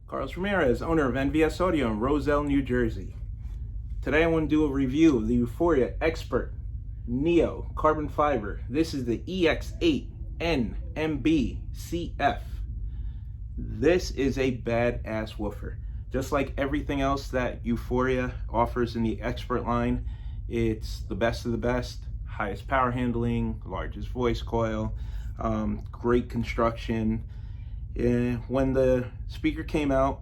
Carlos Ramirez, owner of NVS Audio in Roselle, New Jersey. Today I want to do a review of the Euphoria Xpert Neo Carbon Fiber. This is the EX8NMB-CF. This is a badass woofer. Just like everything else that Euphoria offers in the Xpert line, it's the best of the best, highest power handling, largest voice coil, great construction. When the speaker came out,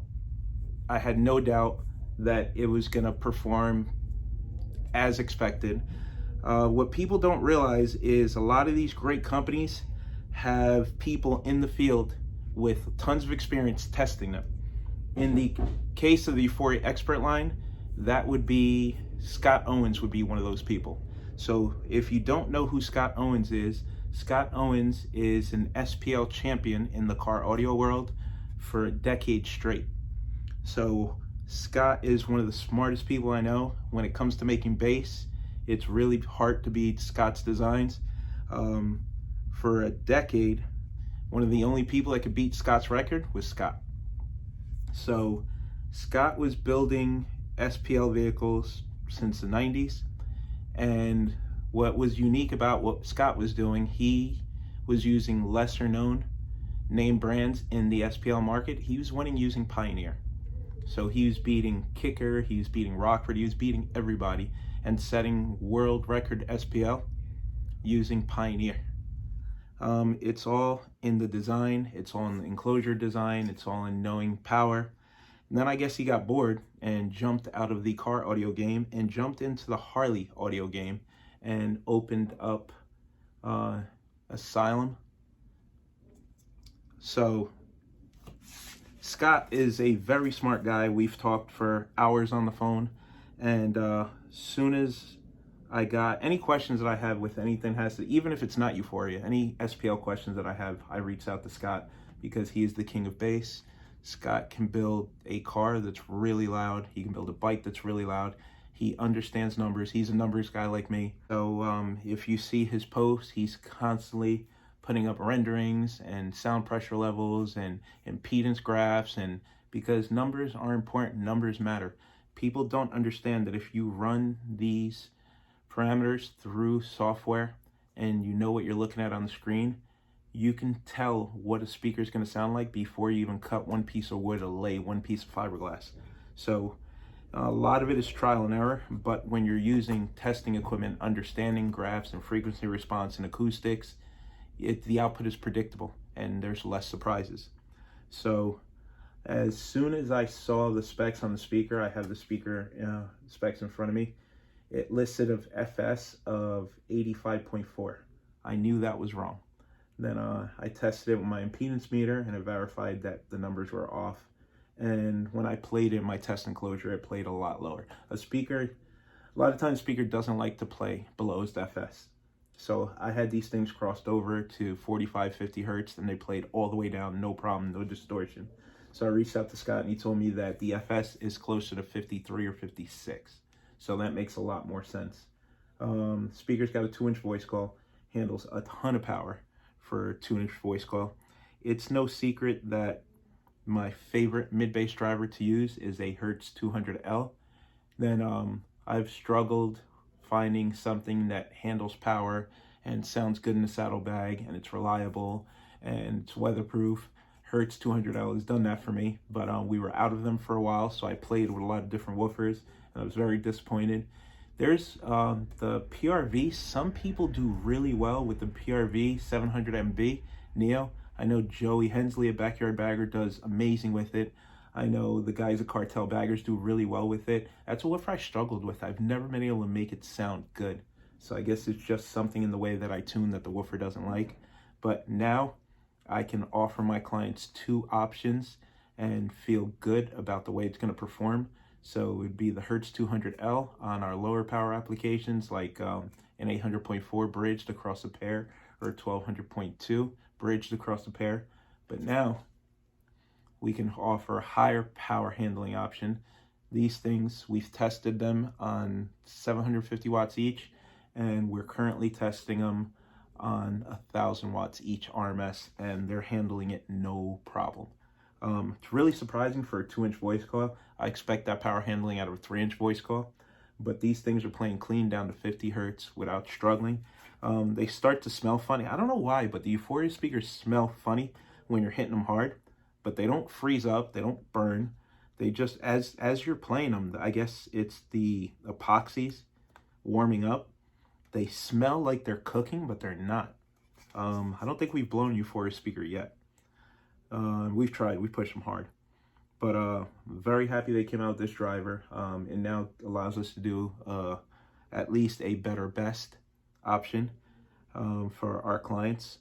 I had no doubt that it was going to perform as expected. What people don't realize is a lot of these great companies have people in the field with tons of experience testing them. In the case of the Euphoria Xpert line, that would be Scott Owens would be one of those people. So if you don't know who Scott Owens is an SPL champion in the car audio world for a decade straight. So Scott is one of the smartest people I know. When it comes to making bass, it's really hard to beat Scott's designs. For a decade, one of the only people that could beat Scott's record was Scott. So Scott was building SPL vehicles since the 90s, and what was unique about what Scott was doing, he was using lesser known name brands in the SPL market. He was winning using Pioneer. So he was beating Kicker, he was beating Rockford, he was beating everybody and setting world record SPL using Pioneer. It's all in the design, it's all in the enclosure design, it's all in knowing power. And then I guess he got bored and jumped out of the car audio game and jumped into the Harley audio game and opened up Asylum. So Scott is a very smart guy. We've talked for hours on the phone, and soon as I got any questions that I have with anything even if it's not Euphoria, any SPL questions that I have, I reach out to Scott because he is the king of bass. Scott can build a car that's really loud. He can build a bike that's really loud. He understands numbers. He's a numbers guy like me. So if you see his posts, he's constantly putting up renderings and sound pressure levels and impedance graphs, and because numbers are important, numbers matter. People don't understand that if you run these parameters through software and you know what you're looking at on the screen, you can tell what a speaker is going to sound like before you even cut one piece of wood or lay one piece of fiberglass. So a lot of it is trial and error, but when you're using testing equipment, understanding graphs and frequency response and acoustics, the output is predictable and there's less surprises. So as soon as I saw the specs on the speaker, I have the speaker specs in front of me, it listed of FS of 85.4. I knew that was wrong. Then I tested it with my impedance meter and it verified that the numbers were off. And when I played in my test enclosure, it played a lot lower. A lot of times speaker doesn't like to play below its FS. So I had these things crossed over to 45, 50 hertz and they played all the way down, no problem, no distortion. So I reached out to Scott and he told me that the FS is closer to 53 or 56. So that makes a lot more sense. Speaker's got a 2-inch voice coil, handles a ton of power for a 2-inch voice coil. It's no secret that my favorite mid-bass driver to use is a Hertz 200L. Then I've struggled finding something that handles power and sounds good in the saddlebag and it's reliable and it's weatherproof. Hertz 200L has done that for me, but we were out of them for a while, so I played with a lot of different woofers and I was very disappointed. There's the PRV. Some people do really well with the PRV 700MB Neo. I know Joey Hensley at Backyard Bagger does amazing with it. I know the guys at Cartel Baggers do really well with it. That's a woofer I struggled with. I've never been able to make it sound good. So I guess it's just something in the way that I tune that the woofer doesn't like. But now I can offer my clients 2 options and feel good about the way it's going to perform. So it would be the Hertz 200L on our lower power applications like an 800.4 bridged across a pair or 1200.2 bridged across a pair. But now we can offer a higher power handling option. These things, we've tested them on 750 watts each, and we're currently testing them on 1,000 watts each RMS, and they're handling it no problem. It's really surprising for a 2-inch voice coil. I expect that power handling out of a 3-inch voice coil, but these things are playing clean down to 50 hertz without struggling. They start to smell funny. I don't know why, but the Euphoria speakers smell funny when you're hitting them hard, but they don't freeze up, they don't burn. They just, as you're playing them, I guess it's the epoxies warming up. They smell like they're cooking, but they're not. I don't think we've blown Euphoria speaker yet. We've tried, we pushed them hard. But very happy they came out with this driver. It now allows us to do at least a better best option for our clients.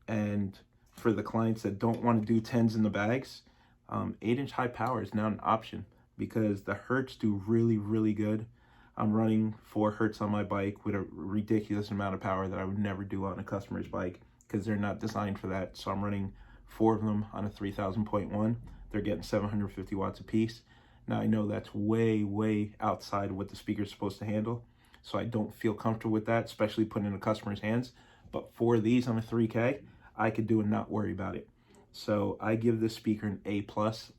And for the clients that don't want to do 10s in the bags, 8-inch high power is now an option because the hertz do really, really good. I'm running 4 hertz on my bike with a ridiculous amount of power that I would never do on a customer's bike because they're not designed for that. So I'm running 4 of them on a 3000.1. They're getting 750 watts a piece. Now I know that's way, way outside of what the speaker's supposed to handle. So I don't feel comfortable with that, especially putting it in a customer's hands. But for these on a 3K, I could do and not worry about it. So I give this speaker an A+.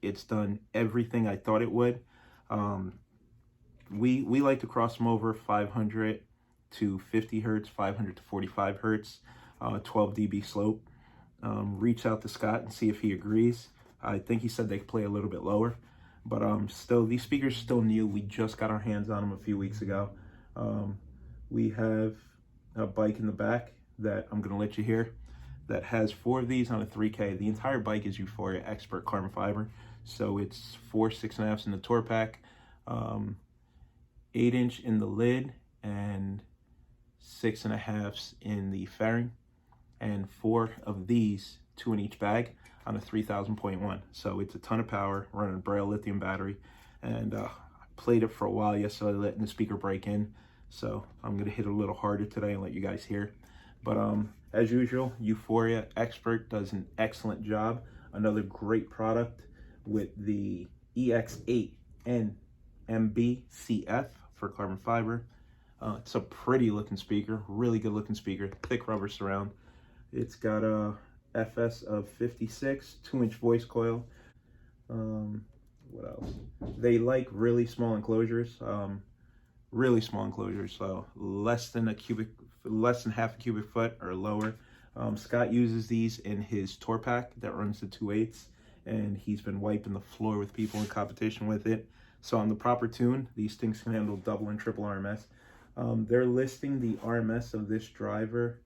It's done everything I thought it would. We like to cross them over 500 to 50 hertz, 500 to 45 hertz, 12 dB slope. Reach out to Scott and see if he agrees. I think he said they could play a little bit lower, but still, these speakers still new. We just got our hands on them a few weeks ago. We have a bike in the back that I'm gonna let you hear that has 4 of these on a 3K. The entire bike is Euphoria Xpert Carbon fiber, so it's 4 6.5s in the tour pack, 8-inch in the lid, and 6.5s in the fairing, and 4 of these, 2 in each bag, on a 3000.1. So it's a ton of power, running a Braille lithium battery, and I played it for a while yesterday, letting the speaker break in. So I'm gonna hit it a little harder today and let you guys hear. But as usual, Euphoria Xpert does an excellent job. Another great product with the EX8NMB-CF for carbon fiber. It's a pretty looking speaker, really good looking speaker, thick rubber surround. It's got a FS of 56, 2-inch voice coil. What else? They like really small enclosures, so less than half a cubic foot or lower. Scott uses these in his tour pack that runs the 2/8, and he's been wiping the floor with people in competition with it. So on the proper tune, these things can handle double and triple RMS. They're listing the RMS of this driver,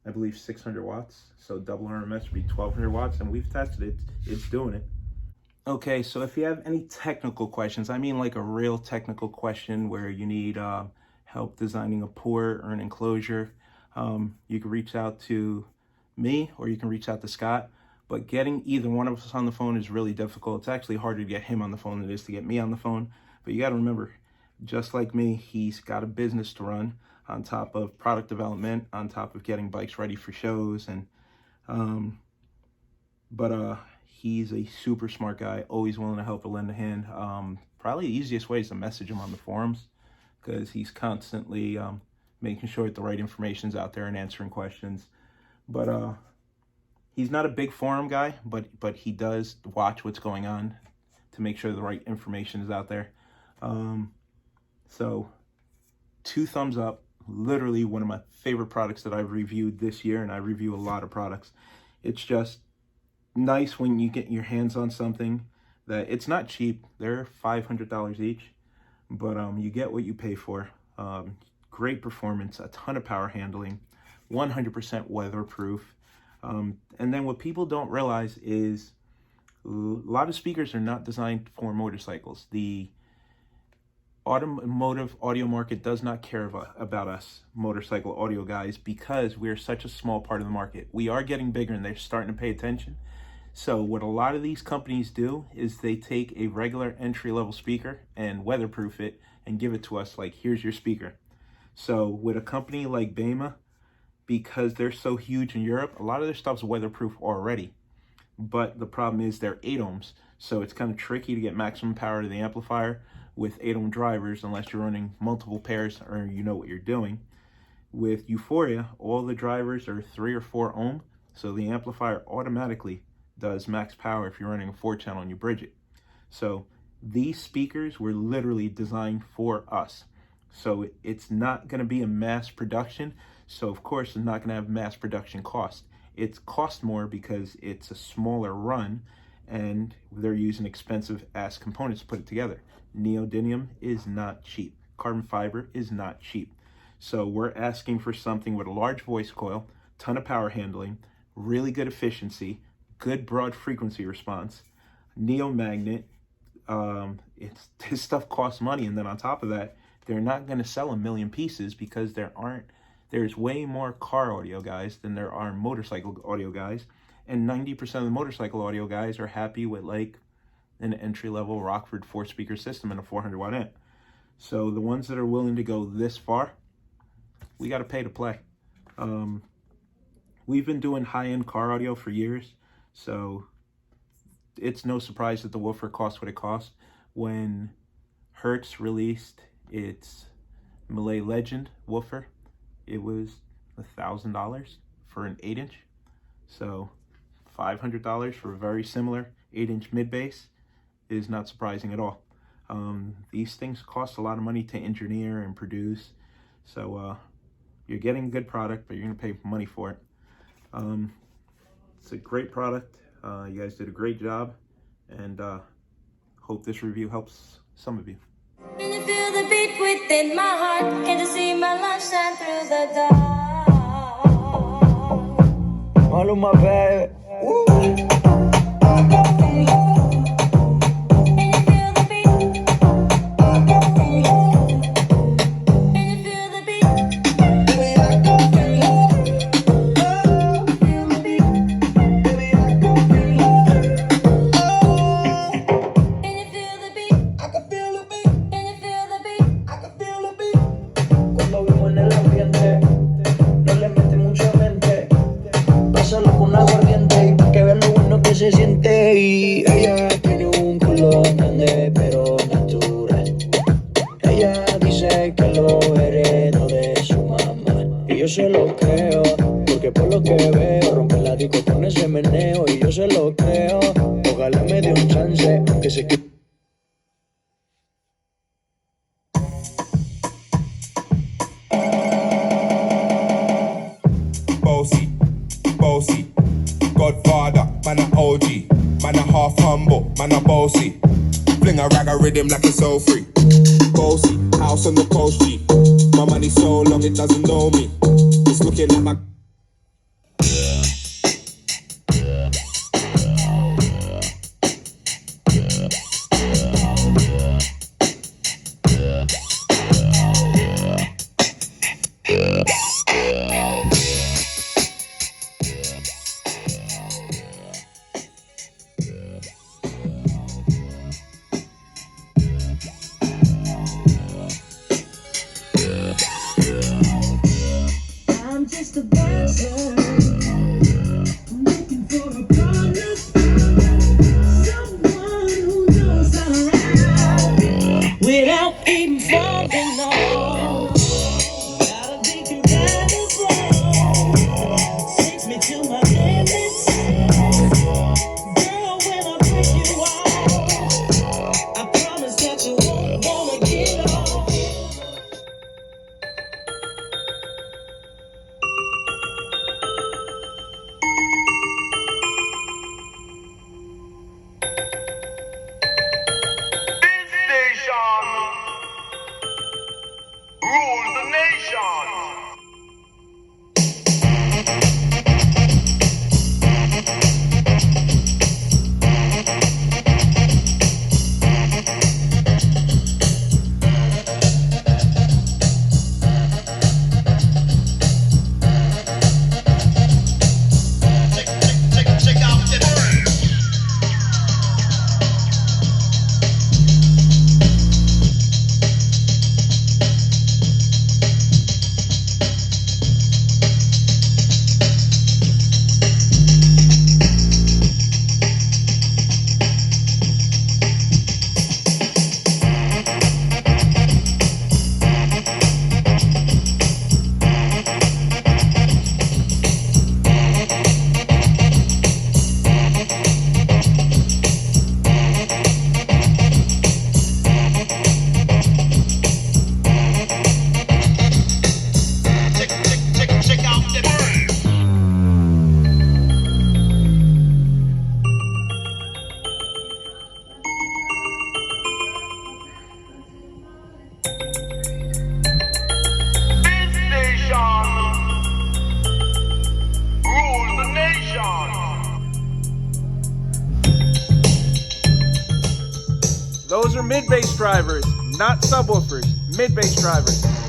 I believe 600 watts. So double RMS would be 1200 watts, and we've tested it. It's doing it. Okay, so if you have any technical questions, I mean like a real technical question where you need help designing a port or an enclosure, you can reach out to me or you can reach out to Scott. But getting either one of us on the phone is really difficult. It's actually harder to get him on the phone than it is to get me on the phone. But you got to remember, just like me, he's got a business to run on top of product development, on top of getting bikes ready for shows. And he's a super smart guy, always willing to help or lend a hand. Probably the easiest way is to message him on the forums, because he's constantly making sure that the right information is out there and answering questions. But he's not a big forum guy, but he does watch what's going on to make sure the right information is out there. So 2 thumbs up. Literally one of my favorite products that I've reviewed this year, and I review a lot of products. It's just nice when you get your hands on something that it's not cheap. They're $500 each, but you get what you pay for. Great performance, a ton of power handling, 100% weatherproof. And then what people don't realize is a lot of speakers are not designed for motorcycles. The automotive audio market does not care about us motorcycle audio guys because we're such a small part of the market. We are getting bigger and they're starting to pay attention. So what a lot of these companies do is they take a regular entry-level speaker and weatherproof it and give it to us like, here's your speaker. So with a company like Bema, because they're so huge in Europe, a lot of their stuff's weatherproof already. But the problem is they're 8 ohms. So it's kind of tricky to get maximum power to the amplifier with 8 ohm drivers unless you're running multiple pairs or you know what you're doing. With Euphoria, all the drivers are 3 or 4 ohm, so the amplifier automatically does max power if you're running a 4-channel and you bridge it. So these speakers were literally designed for us. So it's not going to be a mass production. So of course it's not going to have mass production cost. It's cost more because it's a smaller run and they're using expensive ass components to put it together. Neodymium is not cheap. Carbon fiber is not cheap. So we're asking for something with a large voice coil, ton of power handling, really good efficiency, good broad frequency response, neo magnet. This stuff costs money, and then on top of that, they're not going to sell 1 million pieces because there's way more car audio guys than there are motorcycle audio guys, and 90% of the motorcycle audio guys are happy with like an entry-level Rockford 4-speaker system and a 400-watt amp. So the ones that are willing to go this far, we got to pay to play. We've been doing high-end car audio for years, so it's no surprise that the woofer costs what it costs. When Hertz released its Malay Legend woofer, it was $1,000 for an 8-inch. So $500 for a very similar 8-inch mid-bass is not surprising at all. These things cost a lot of money to engineer and produce. So you're getting a good product, but you're going to pay money for it. It's a great product. You guys did a great job, and hope this review helps some of you. Can you feel the beat within my heart? Can you see my love shine through the dark? All of my bad. Se siente y ella tiene un culo grande pero natural. Ella dice que lo heredó de su mamá y yo se lo creo, porque por lo que veo rompe la disco con ese meneo y yo se lo creo. Ojalá me dé un chance, aunque sé que bossy, Godfather, man a OG, man a half humble, man a bossy. Fling a rag a rhythm like it's so free. Bossy, house on the coast G. My money so long it doesn't know me. It's looking at my I'm just a Those are mid-bass drivers, not subwoofers. Mid-bass drivers.